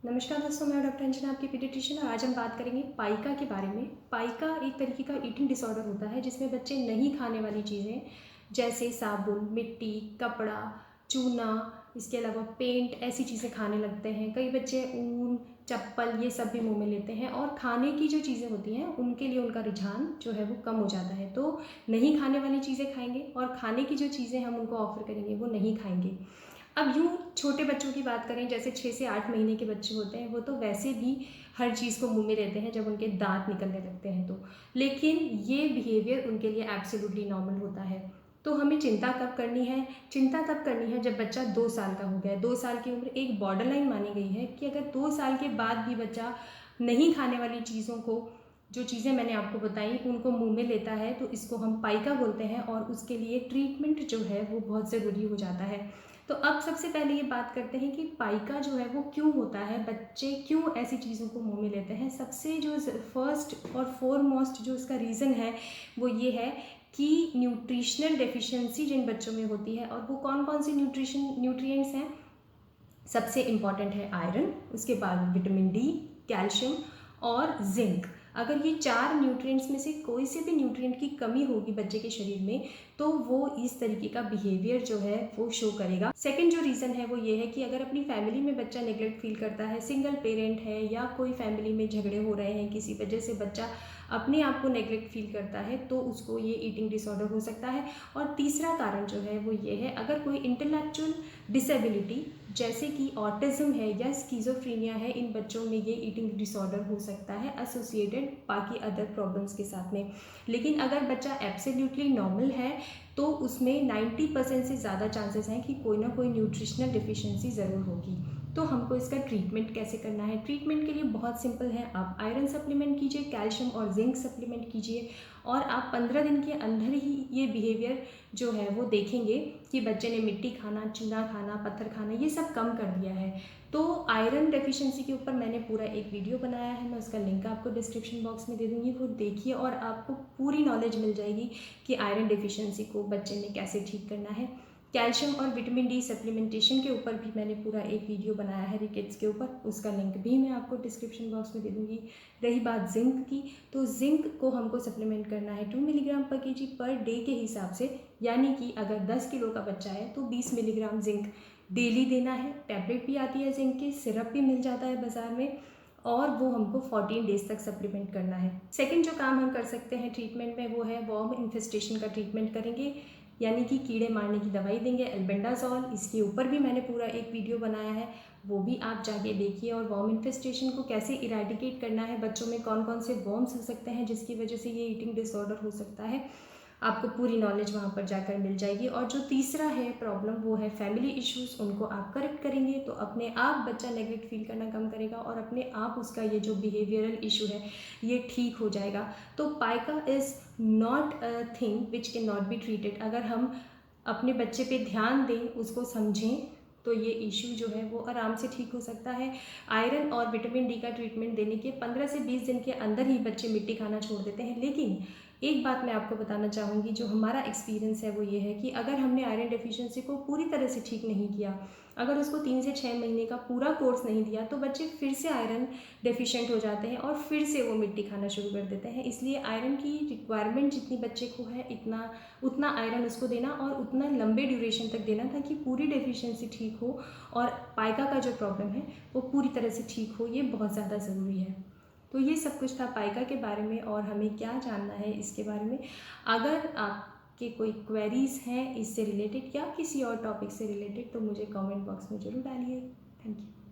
नमस्कार दोस्तों, मैं डॉक्टर अंजना, आपकी पीडियाट्रिशियन। और आज हम बात करेंगे पाइका के बारे में। पाइका एक तरीके का ईटिंग डिसऑर्डर होता है जिसमें बच्चे नहीं खाने वाली चीज़ें जैसे साबुन, मिट्टी, कपड़ा, चूना, इसके अलावा पेंट, ऐसी चीज़ें खाने लगते हैं। कई बच्चे ऊन, चप्पल, ये सब भी मुंह में लेते हैं और खाने की जो चीज़ें होती हैं उनके लिए उनका रुझान जो है वो कम हो जाता है। तो नहीं खाने वाली चीज़ें खाएंगे और खाने की जो चीज़ें हम उनको ऑफ़र करेंगे वो नहीं खाएंगे। अब यूँ छोटे बच्चों की बात करें, जैसे 6 से 8 महीने के बच्चे होते हैं, वो तो वैसे भी हर चीज़ को मुँह में लेते हैं जब उनके दाँत निकलने लगते हैं तो। लेकिन ये बिहेवियर उनके लिए एब्सोल्युटली नॉर्मल होता है। तो हमें चिंता कब करनी है? चिंता तब करनी है जब बच्चा 2 साल का हो गया है। 2 साल की उम्र एक बॉर्डर लाइन मानी गई है कि अगर 2 साल के बाद भी बच्चा नहीं खाने वाली चीज़ों को, जो चीज़ें मैंने आपको बताई, उनको मुँह में लेता है तो इसको हम पाइका बोलते हैं और उसके लिए ट्रीटमेंट जो है वो बहुत ज़रूरी हो जाता है। तो अब सबसे पहले ये बात करते हैं कि पाइका जो है वो क्यों होता है, बच्चे क्यों ऐसी चीज़ों को मुंह में लेते हैं। सबसे जो फर्स्ट और फोरमोस्ट जो इसका रीज़न है वो ये है कि न्यूट्रिशनल डेफिशिएंसी जिन बच्चों में होती है। और वो कौन कौन सी न्यूट्रिएंट्स हैं? सबसे इम्पॉर्टेंट है आयरन, उसके बाद विटामिन डी, कैल्शियम और जिंक। अगर ये 4 न्यूट्रिएंट्स में से कोई से भी न्यूट्रिएंट की कमी होगी बच्चे के शरीर में तो वो इस तरीके का बिहेवियर जो है वो शो करेगा। सेकंड जो रीज़न है वो ये है कि अगर अपनी फैमिली में बच्चा नेग्लेक्ट फील करता है, सिंगल पेरेंट है या कोई फैमिली में झगड़े हो रहे हैं, किसी वजह से बच्चा अपने आप को नेग्लेक्ट फील करता है तो उसको ये ईटिंग डिसऑर्डर हो सकता है। और तीसरा कारण जो है वो ये है, अगर कोई इंटेलेक्चुअल डिसेबिलिटी जैसे कि ऑटिज्म है या स्किज़ोफ्रेनिया है, इन बच्चों में ये ईटिंग डिसऑर्डर हो सकता है एसोसिएटेड बाकी अदर प्रॉब्लम्स के साथ में। लेकिन अगर बच्चा एब्सोल्युटली नॉर्मल है तो उसमें 90% से ज़्यादा चांसेस हैं कि कोई ना कोई न्यूट्रिशनल डिफिशिएंसी ज़रूर होगी। तो हमको इसका ट्रीटमेंट कैसे करना है? ट्रीटमेंट के लिए बहुत सिंपल है। आप आयरन सप्लीमेंट कीजिए, कैल्शियम और जिंक सप्लीमेंट कीजिए और आप 15 दिन के अंदर ही ये बिहेवियर जो है वो देखेंगे कि बच्चे ने मिट्टी खाना, चूना खाना, पत्थर खाना, ये सब कम कर दिया है। तो आयरन डेफिशिएंसी के ऊपर मैंने पूरा एक वीडियो बनाया है, मैं उसका लिंक आपको डिस्क्रिप्शन बॉक्स में दे दूँगी, वो देखिए और आपको पूरी नॉलेज मिल जाएगी कि आयरन डेफिशिएंसी को बच्चे में कैसे ठीक करना है। कैल्शियम और विटामिन डी सप्लीमेंटेशन के ऊपर भी मैंने पूरा एक वीडियो बनाया है रिकेट्स के ऊपर, उसका लिंक भी मैं आपको डिस्क्रिप्शन बॉक्स में दे दूँगी। रही बात जिंक की, तो जिंक को हमको सप्लीमेंट करना है 2 मिलीग्राम पर केजी पर डे के हिसाब से, यानी कि अगर 10 किलो का बच्चा है तो 20 मिलीग्राम जिंक डेली देना है। टैबलेट भी आती है जिंक की, सिरप भी मिल जाता है बाज़ार में और वो हमको 14 डेज तक सप्लीमेंट करना है। सेकंड जो काम हम कर सकते हैं ट्रीटमेंट में वो है वॉर्म इन्फेस्टेशन का ट्रीटमेंट करेंगे, यानी कि कीड़े मारने की दवाई देंगे एल्बेंडाजॉल। इसके ऊपर भी मैंने पूरा एक वीडियो बनाया है, वो भी आप जाके देखिए। और वॉर्म इन्फेस्टेशन को कैसे इरेडिकेट करना है, बच्चों में कौन कौन से वॉर्म्स हो सकते हैं जिसकी वजह से ये ईटिंग डिसऑर्डर हो सकता है, आपको पूरी नॉलेज वहाँ पर जाकर मिल जाएगी। और जो तीसरा है प्रॉब्लम वो है फैमिली इश्यूज़, उनको आप करेक्ट करेंगे तो अपने आप बच्चा नेगलेक्ट फील करना कम करेगा और अपने आप उसका ये जो बिहेवियरल इशू है ये ठीक हो जाएगा। तो pica is not a thing which can not be treated. अगर हम अपने बच्चे पे ध्यान दें, उसको समझें तो ये इशू जो है वो आराम से ठीक हो सकता है। आयरन और विटामिन डी का ट्रीटमेंट देने के 15 से 20 दिन के अंदर ही बच्चे मिट्टी खाना छोड़ देते हैं। लेकिन एक बात मैं आपको बताना चाहूँगी, जो हमारा एक्सपीरियंस है वो ये है कि अगर हमने आयरन डेफिशिएंसी को पूरी तरह से ठीक नहीं किया, अगर उसको 3 से 6 महीने का पूरा कोर्स नहीं दिया तो बच्चे फिर से आयरन डेफिशिएंट हो जाते हैं और फिर से वो मिट्टी खाना शुरू कर देते हैं। इसलिए आयरन की रिक्वायरमेंट जितनी बच्चे को है उतना आयरन उसको देना और उतना लंबे ड्यूरेशन तक देना ताकि पूरी डेफिशिएंसी ठीक हो और पाइका का जो प्रॉब्लम है वो पूरी तरह से ठीक हो, ये बहुत ज़्यादा ज़रूरी है। तो ये सब कुछ था पाइका के बारे में और हमें क्या जानना है इसके बारे में। अगर आपके कोई क्वेरीज़ हैं इससे रिलेटेड या किसी और टॉपिक से रिलेटेड तो मुझे कमेंट बॉक्स में ज़रूर डालिए। Thank you.